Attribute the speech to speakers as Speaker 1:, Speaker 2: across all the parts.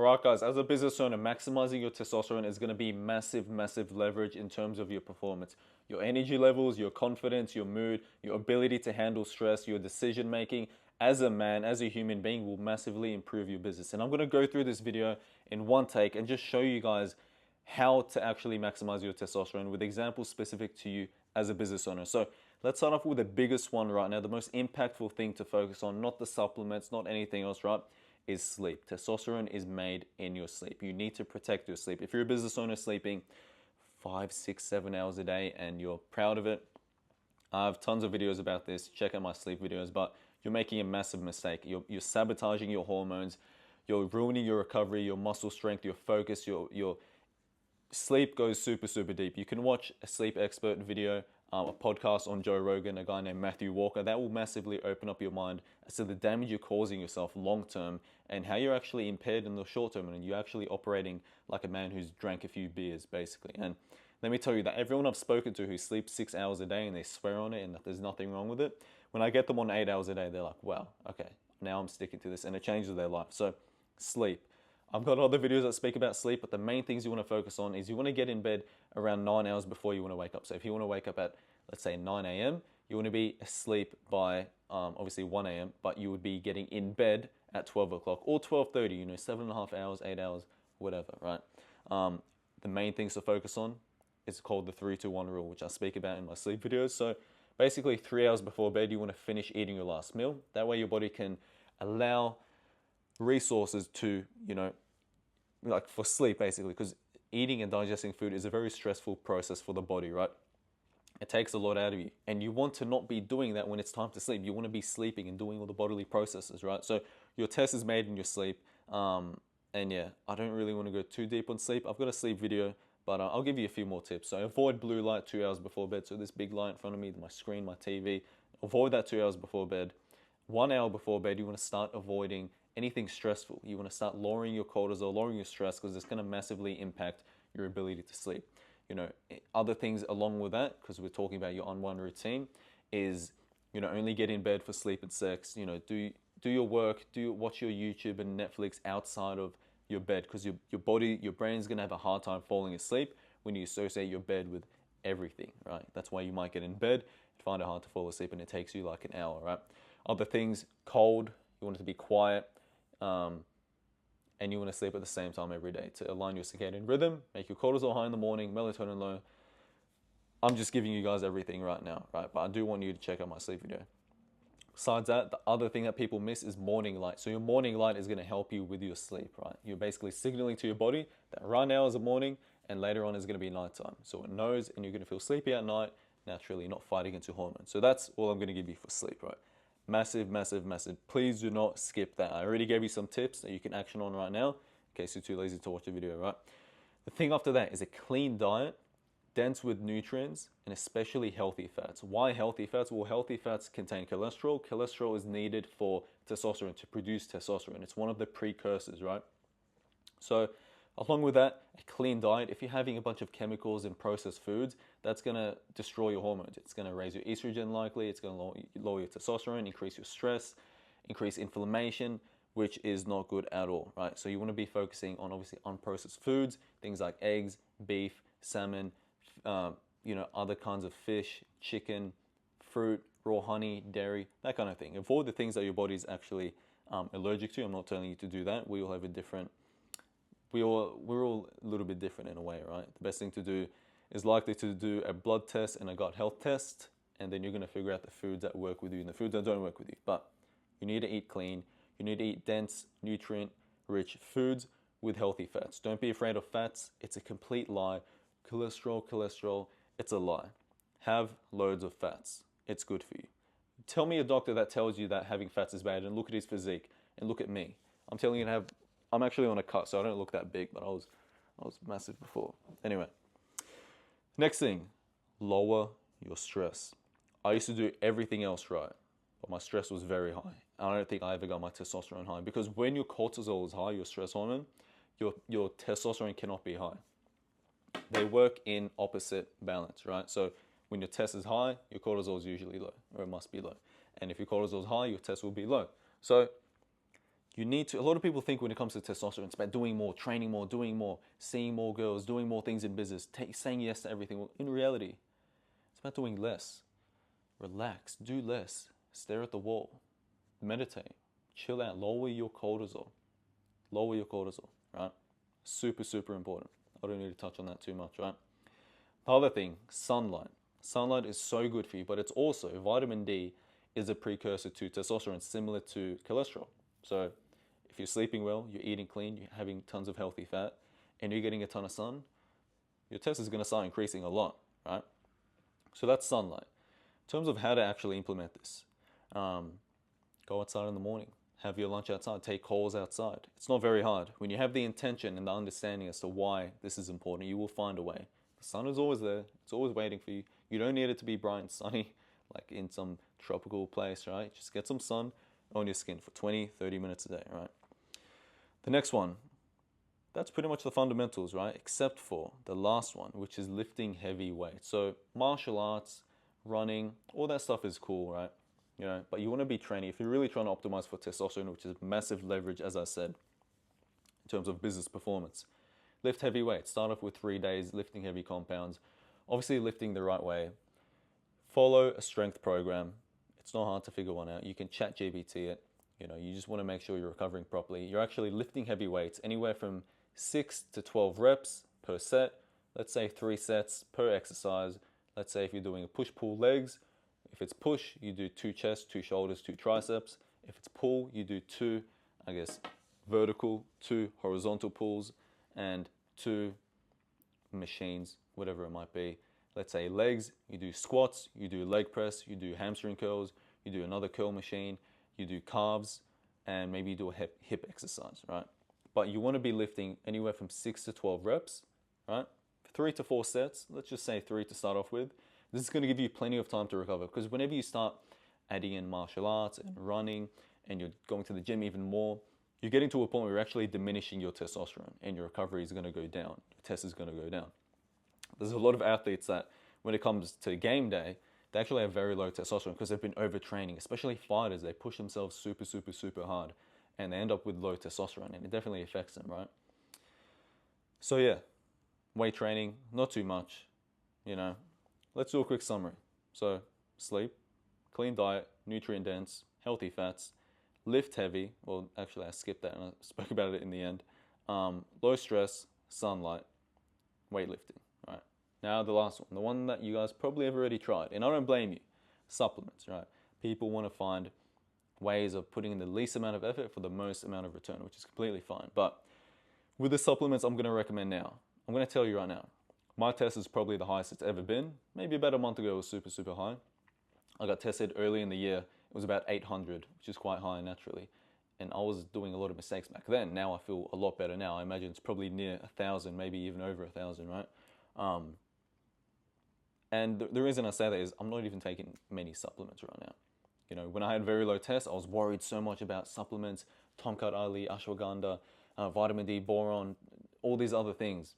Speaker 1: Alright guys, as a business owner, maximizing your testosterone is going to be massive, massive leverage in terms of your performance. Your energy levels, your confidence, your mood, your ability to handle stress, your decision making as a man, as a human being will massively improve your business. And I'm going to go through this video in one take and just show you guys how to actually maximize your testosterone with examples specific to you as a business owner. So let's start off with the biggest one right now, the most impactful thing to focus on, not the supplements, not anything else, right? Is sleep. Testosterone is made in your sleep. You need to protect your sleep. If you're a business owner sleeping 5, 6, 7 hours a day and you're proud of it, I have tons of videos about this. Check out my sleep videos, but you're making a massive mistake. You're sabotaging your hormones. You're ruining your recovery, your muscle strength, your focus, your sleep goes super, super deep. You can watch a sleep expert video, a podcast on Joe Rogan, a guy named Matthew Walker. That will massively open up your mind as to the damage you're causing yourself long term and how you're actually impaired in the short term and you're actually operating like a man who's drank a few beers, basically. And let me tell you that everyone I've spoken to who sleeps 6 hours a day and they swear on it and that there's nothing wrong with it, when I get them on 8 hours a day, they're like, wow, okay, now I'm sticking to this, and it changes their life. So sleep. I've got other videos that speak about sleep, but the main things you want to focus on is you want to get in bed around 9 hours before you want to wake up. So if you want to wake up at, let's say, 9 a.m., you want to be asleep by obviously 1 a.m., but you would be getting in bed at 12 o'clock or 12:30, 7.5 hours, 8 hours, whatever, right? The main things to focus on is called the 3-2-1 rule, which I speak about in my sleep videos. So basically 3 hours before bed, you want to finish eating your last meal. That way your body can allow resources to, like for sleep basically, because eating and digesting food is a very stressful process for the body, right? It takes a lot out of you, and you want to not be doing that when it's time to sleep. You want to be sleeping and doing all the bodily processes, right? So your test is made in your sleep, and yeah, I don't really want to go too deep on sleep. I've got a sleep video, but I'll give you a few more tips. So avoid blue light 2 hours before bed. So this big light in front of me, my screen, my TV, avoid that 2 hours before bed. 1 hour before bed, you want to start avoiding anything stressful. You want to start lowering your cortisol, lowering your stress, because it's going to massively impact your ability to sleep. Other things along with that, because we're talking about your unwind routine, is only get in bed for sleep and sex. Do your work, watch your YouTube and Netflix outside of your bed, because your body, your brain's going to have a hard time falling asleep when you associate your bed with everything, right? That's why you might get in bed, find it hard to fall asleep, and it takes you like an hour, right? Other things, cold, you want it to be quiet, and you want to sleep at the same time every day to align your circadian rhythm, make your cortisol high in the morning, melatonin low. I'm just giving you guys everything right now, right? But I do want you to check out my sleep video. Besides that, the other thing that people miss is morning light. So your morning light is going to help you with your sleep, right? You're basically signaling to your body that right now is the morning and later on is going to be nighttime. So it knows, and you're going to feel sleepy at night, naturally not fighting into hormones. So that's all I'm going to give you for sleep, right? Massive, massive, massive. Please do not skip that. I already gave you some tips that you can action on right now in case you're too lazy to watch the video, right? The thing after that is a clean diet, dense with nutrients, and especially healthy fats. Why healthy fats? Well, healthy fats contain cholesterol. Cholesterol is needed for testosterone, to produce testosterone. It's one of the precursors, right? So along with that, a clean diet. If you're having a bunch of chemicals and processed foods, that's going to destroy your hormones. It's going to raise your estrogen likely. It's going to lower your testosterone, increase your stress, increase inflammation, which is not good at all, right? So you want to be focusing on obviously unprocessed foods, things like eggs, beef, salmon, other kinds of fish, chicken, fruit, raw honey, dairy, that kind of thing. Avoid the things that your body's actually allergic to. I'm not telling you to do that. We all have we're all a little bit different in a way, right? The best thing to do is likely to do a blood test and a gut health test, and then you're going to figure out the foods that work with you and the foods that don't work with you. But you need to eat clean. You need to eat dense, nutrient-rich foods with healthy fats. Don't be afraid of fats. It's a complete lie. Cholesterol, it's a lie. Have loads of fats. It's good for you. Tell me a doctor that tells you that having fats is bad, and look at his physique, and look at me. I'm telling you to have, I'm actually on a cut, so I don't look that big, but I was massive before. Anyway, next thing, lower your stress. I used to do everything else right, but my stress was very high. I don't think I ever got my testosterone high, because when your cortisol is high, your stress hormone, your testosterone cannot be high. They work in opposite balance, right? So when your test is high, your cortisol is usually low, or it must be low. And if your cortisol is high, your test will be low. So You need to, a lot of people think when it comes to testosterone, it's about doing more, training more, doing more, seeing more girls, doing more things in business, saying yes to everything. Well, in reality, it's about doing less. Relax, do less, stare at the wall, meditate, chill out, lower your cortisol. Lower your cortisol, right? Super, super important. I don't need to touch on that too much, right? The other thing, sunlight. Sunlight is so good for you, but it's also, vitamin D is a precursor to testosterone, similar to cholesterol. So if you're sleeping well, you're eating clean, you're having tons of healthy fat, and you're getting a ton of sun, your test is going to start increasing a lot, right? So that's sunlight. In terms of how to actually implement this, go outside in the morning, have your lunch outside, take calls outside. It's not very hard. When you have the intention and the understanding as to why this is important, you will find a way. The sun is always there. It's always waiting for you. You don't need it to be bright and sunny, like in some tropical place, right? Just get some sun on your skin for 20, 30 minutes a day, right? The next one, that's pretty much the fundamentals, right? Except for the last one, which is lifting heavy weights. So martial arts, running, all that stuff is cool, right? You know, but you want to be training. If you're really trying to optimize for testosterone, which is massive leverage, as I said, in terms of business performance, lift heavy weights. Start off with 3 days, lifting heavy compounds. Obviously, lifting the right way. Follow a strength program. It's not hard to figure one out. You can chat GBT it. You know, you just want to make sure you're recovering properly. You're actually lifting heavy weights, anywhere from 6 to 12 reps per set. Let's say 3 sets per exercise. Let's say if you're doing a push-pull legs, if it's push, you do 2 chests, 2 shoulders, 2 triceps. If it's pull, you do 2, I guess, vertical, 2 horizontal pulls, and 2 machines, whatever it might be. Let's say legs, you do squats, you do leg press, you do hamstring curls, you do another curl machine, you do calves, and maybe you do a hip exercise, right? But you want to be lifting anywhere from 6 to 12 reps, right? 3 to 4 sets, let's just say 3 to start off with. This is going to give you plenty of time to recover, because whenever you start adding in martial arts and running and you're going to the gym even more, you're getting to a point where you're actually diminishing your testosterone and your recovery is going to go down. Your test is going to go down. There's a lot of athletes that when it comes to game day, they actually have very low testosterone because they've been overtraining, especially fighters. They push themselves super, super, super hard and they end up with low testosterone, and it definitely affects them, right? So yeah, weight training, not too much, you know. Let's do a quick summary. So sleep, clean diet, nutrient dense, healthy fats, lift heavy. Well, actually I skipped that and I spoke about it in the end. Low stress, sunlight, weightlifting, right? Now the last one, the one that you guys probably have already tried, and I don't blame you, supplements, right? People want to find ways of putting in the least amount of effort for the most amount of return, which is completely fine. But with the supplements I'm going to recommend now, I'm going to tell you right now, my test is probably the highest it's ever been. Maybe about a month ago it was super, super high. I got tested early in the year. It was about 800, which is quite high naturally. And I was doing a lot of mistakes back then. Now I feel a lot better now. I imagine it's probably near 1,000, maybe even over 1,000, right? And the reason I say that is I'm not even taking many supplements right now. You know, when I had very low tests, I was worried so much about supplements, Tomcat Ali, Ashwagandha, vitamin D, boron, all these other things.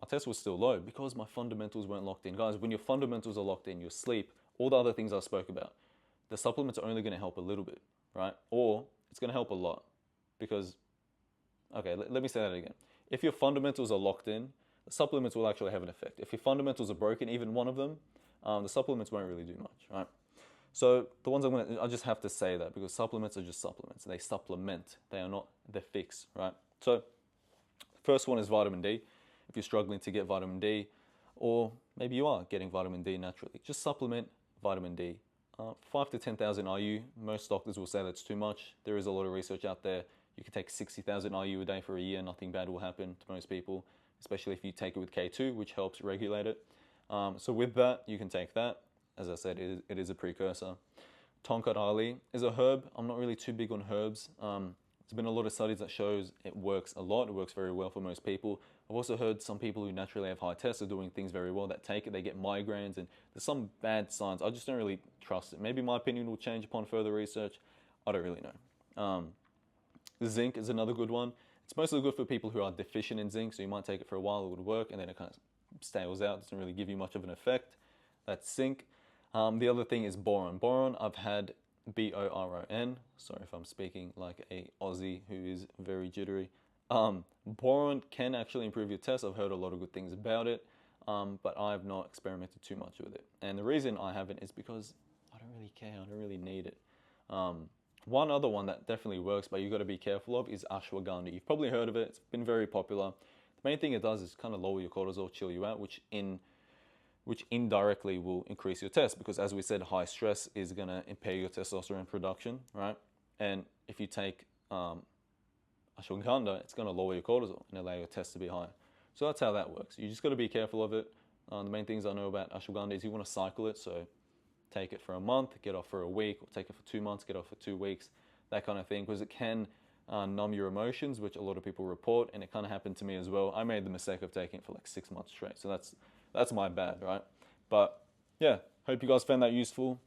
Speaker 1: My test was still low because my fundamentals weren't locked in. Guys, when your fundamentals are locked in, your sleep, all the other things I spoke about, the supplements are only going to help a little bit, right? Or it's going to help a lot because, okay, let me say that again. If your fundamentals are locked in, the supplements will actually have an effect. If your fundamentals are broken, even one of them, the supplements won't really do much, right? So the ones I just have to say that because supplements are just supplements. They supplement. They are not the fix, right? So the first one is vitamin D. If you're struggling to get vitamin D, or maybe you are getting vitamin D naturally, just supplement vitamin D. 5 to 10,000 IU, most doctors will say that's too much. There is a lot of research out there. You can take 60,000 IU a day for a year, nothing bad will happen to most people, especially if you take it with K2, which helps regulate it. So with that, you can take that. As I said, it is a precursor. Tonkat Ali is a herb. I'm not really too big on herbs. There's been a lot of studies that shows it works a lot. It works very well for most people. I've also heard some people who naturally have high tests are doing things very well that take it. They get migraines and there's some bad signs. I just don't really trust it. Maybe my opinion will change upon further research. I don't really know. Zinc is another good one. It's mostly good for people who are deficient in zinc. So you might take it for a while, it would work, and then it kind of stales out. It doesn't really give you much of an effect. That's zinc. The other thing is boron. Boron, I've had Boron. Sorry if I'm speaking like a Aussie who is very jittery. Boron can actually improve your test. I've heard a lot of good things about it, but I've not experimented too much with it. And the reason I haven't is because I don't really care. I don't really need it. One other one that definitely works, but you've got to be careful of, is ashwagandha. You've probably heard of it. It's been very popular. The main thing it does is kind of lower your cortisol, chill you out, which indirectly will increase your test, because as we said, high stress is going to impair your testosterone production, right? And if you take ashwagandha, it's going to lower your cortisol and allow your test to be higher. So that's how that works. You just got to be careful of it. The main things I know about ashwagandha is you want to cycle it. So take it for a month, get off for a week, or take it for 2 months, get off for 2 weeks, that kind of thing, because it can numb your emotions, which a lot of people report, and it kind of happened to me as well. I made the mistake of taking it for like 6 months straight, so that's my bad, right? But yeah, hope you guys found that useful.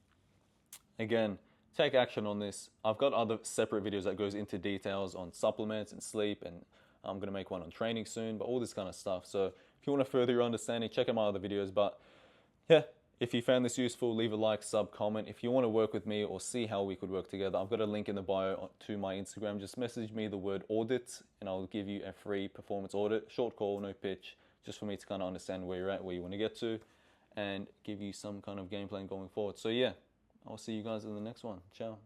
Speaker 1: Again, take action on this. I've got other separate videos that goes into details on supplements and sleep, and I'm going to make one on training soon, but all this kind of stuff. So if you want to further your understanding, check out my other videos. But yeah, if you found this useful, leave a like, sub, comment. If you want to work with me or see how we could work together, I've got a link in the bio to my Instagram. Just message me the word audit and I'll give you a free performance audit. Short call, no pitch, just for me to kind of understand where you're at, where you want to get to, and give you some kind of game plan going forward. So yeah, I'll see you guys in the next one. Ciao.